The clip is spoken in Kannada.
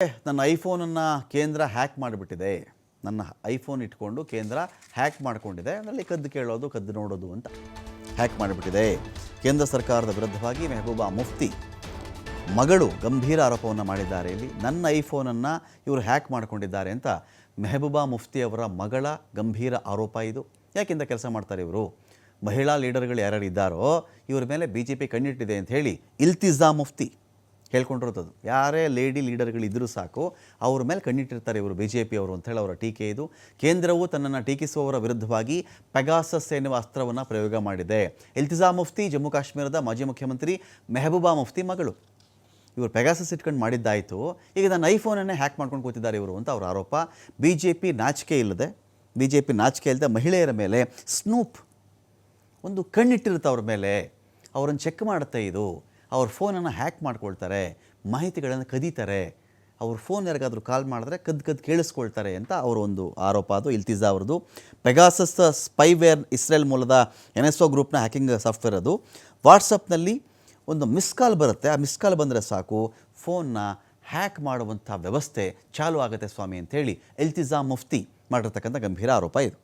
ನನ್ನ ಐಫೋನನ್ನು ಕೇಂದ್ರ ಹ್ಯಾಕ್ ಮಾಡಿಬಿಟ್ಟಿದೆ. ನನ್ನ ಐಫೋನ್ ಇಟ್ಕೊಂಡು ಕೇಂದ್ರ ಹ್ಯಾಕ್ ಮಾಡಿಕೊಂಡಿದೆ. ಅದರಲ್ಲಿ ಕದ್ದು ಕೇಳೋದು, ಕದ್ದು ನೋಡೋದು ಅಂತ ಹ್ಯಾಕ್ ಮಾಡಿಬಿಟ್ಟಿದೆ. ಕೇಂದ್ರ ಸರ್ಕಾರದ ವಿರುದ್ಧವಾಗಿ ಮೆಹಬೂಬಾ ಮುಫ್ತಿ ಮಗಳು ಗಂಭೀರ ಆರೋಪವನ್ನು ಮಾಡಿದ್ದಾರೆ. ಇಲ್ಲಿ ನನ್ನ ಐಫೋನನ್ನು ಇವರು ಹ್ಯಾಕ್ ಮಾಡಿಕೊಂಡಿದ್ದಾರೆ ಅಂತ ಮೆಹಬೂಬಾ ಮುಫ್ತಿ ಅವರ ಮಗಳ ಗಂಭೀರ ಆರೋಪ ಇದು. ಯಾಕಿಂದ ಕೆಲಸ ಮಾಡ್ತಾರೆ ಇವರು? ಮಹಿಳಾ ಲೀಡರ್ಗಳು ಯಾರ್ಯಾರು ಇದ್ದಾರೋ ಇವ್ರ ಮೇಲೆ BJP ಕಣ್ಣಿಟ್ಟಿದೆ ಅಂತ ಹೇಳಿ ಇಲ್ತಿಜಾ ಮುಫ್ತಿ ಹೇಳ್ಕೊಂಡಿರೋದು. ಯಾರೇ ಲೇಡಿ ಲೀಡರ್ಗಳಿದ್ದರೂ ಸಾಕು ಅವ್ರ ಮೇಲೆ ಕಣ್ಣಿಟ್ಟಿರ್ತಾರೆ ಇವರು BJP ಅವರು ಅಂತ ಹೇಳಿ ಅವರ ಟೀಕೆ ಇದು. ಕೇಂದ್ರವು ತನ್ನನ್ನು ಟೀಕಿಸುವವರ ವಿರುದ್ಧವಾಗಿ ಪೆಗಾಸಸ್ ಎನ್ನುವ ಅಸ್ತ್ರವನ್ನು ಪ್ರಯೋಗ ಮಾಡಿದೆ. ಇಲ್ತಿಜಾ ಮುಫ್ತಿ ಜಮ್ಮು ಕಾಶ್ಮೀರದ ಮಾಜಿ ಮುಖ್ಯಮಂತ್ರಿ ಮೆಹಬೂಬಾ ಮುಫ್ತಿ ಮಗಳು. ಇವರು ಪೆಗಾಸಸ್ ಇಟ್ಕೊಂಡು ಮಾಡಿದ್ದಾಯಿತು, ಈಗ ನನ್ನ ಐಫೋನನ್ನೇ ಹ್ಯಾಕ್ ಮಾಡ್ಕೊಂಡು ಕೂತಿದ್ದಾರೆ ಇವರು ಅಂತ ಅವರ ಆರೋಪ. BJP ನಾಚಿಕೆ ಇಲ್ಲದೆ ಮಹಿಳೆಯರ ಮೇಲೆ ಸ್ನೂಪ್ ಒಂದು ಕಣ್ಣಿಟ್ಟಿರುತ್ತೆ ಅವ್ರ ಮೇಲೆ, ಅವರನ್ನು ಚೆಕ್ ಮಾಡುತ್ತೆ. ಇದು ಅವ್ರ ಫೋನನ್ನು ಹ್ಯಾಕ್ ಮಾಡ್ಕೊಳ್ತಾರೆ, ಮಾಹಿತಿಗಳನ್ನು ಕದೀತಾರೆ, ಅವ್ರ ಫೋನ್ ಯಾರಿಗಾದರೂ ಕಾಲ್ ಮಾಡಿದ್ರೆ ಕದ್ದು ಕೇಳಿಸ್ಕೊಳ್ತಾರೆ ಅಂತ ಅವರ ಒಂದು ಆರೋಪ. ಅದು ಇಲ್ತಿಜಾ ಅವ್ರದ್ದು. ಪೆಗಾಸಸ್ ಸ್ಪೈವೇರ್ ಇಸ್ರೇಲ್ ಮೂಲದ NSO ಗ್ರೂಪ್ನ ಹ್ಯಾಕಿಂಗ್ ಸಾಫ್ಟ್ವೇರ್. ಅದು ವಾಟ್ಸಪ್ನಲ್ಲಿ ಒಂದು ಮಿಸ್ ಕಾಲ್ ಬರುತ್ತೆ. ಆ ಮಿಸ್ ಕಾಲ್ ಬಂದರೆ ಸಾಕು ಫೋನ್ನ ಹ್ಯಾಕ್ ಮಾಡುವಂಥ ವ್ಯವಸ್ಥೆ ಚಾಲು ಆಗುತ್ತೆ ಸ್ವಾಮಿ ಅಂಥೇಳಿ ಇಲ್ತಿಜಾ ಮುಫ್ತಿ ಮಾಡಿರ್ತಕ್ಕಂಥ ಗಂಭೀರ ಆರೋಪ ಇದು.